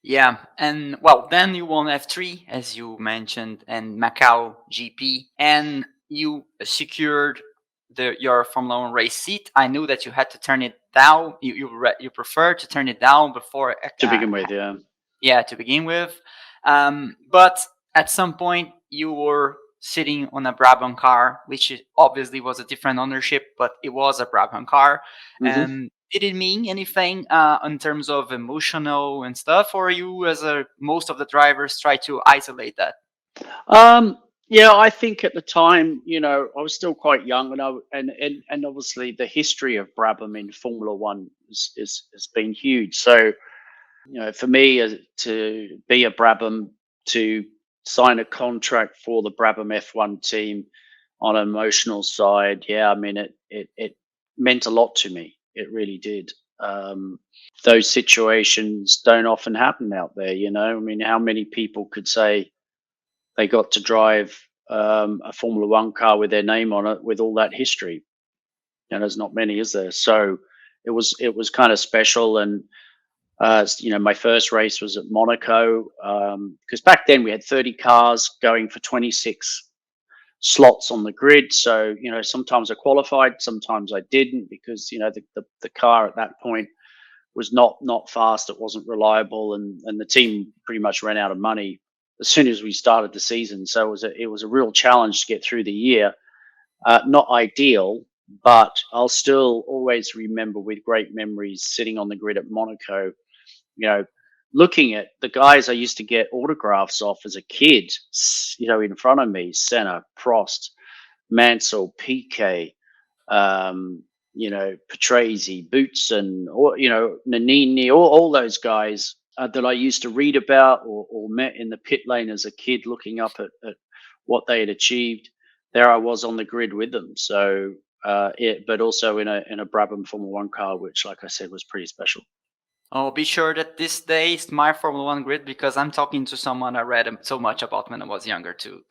Yeah, and well, then you won F3, as you mentioned, and Macau GP, and you secured your Formula One race seat. I knew that you had to turn it down. You prefer to turn it down before, To begin with, yeah. yeah, to begin with. But at some point, you were sitting on a Brabham car, which obviously was a different ownership, but it was a Brabham car. Hmm. And did it mean anything in terms of emotional and stuff, or you, as a most of the drivers, try to isolate that? Um, yeah, I think at the time, I was still quite young, and obviously the history of Brabham in Formula One has been huge. So, for me, to be a Brabham, to sign a contract for the Brabham F1 team on an emotional side, yeah, I mean, it meant a lot to me. It really did. Those situations don't often happen out there. I mean, how many people could say they got to drive a Formula One car with their name on it with all that history? There's not many, is there? So it was kind of special. And my first race was at Monaco, because back then we had 30 cars going for 26 slots on the grid. So sometimes I qualified, sometimes I didn't, because the car at that point was not fast. It wasn't reliable, and the team pretty much ran out of money as soon as we started the season. So it was a real challenge to get through the year. Not ideal, but I'll still always remember with great memories sitting on the grid at Monaco. You know, Looking at the guys I used to get autographs off as a kid. In front of me, Senna, Prost, Mansell, Piquet, Patrese, Boots, and Nannini, all those guys that I used to read about or met in the pit lane as a kid, looking up at what they had achieved. There I was on the grid with them. So, but also in a Brabham Formula One car, which, like I said, was pretty special. Oh, be sure that this day is my Formula One grid because I'm talking to someone I read so much about when I was younger too.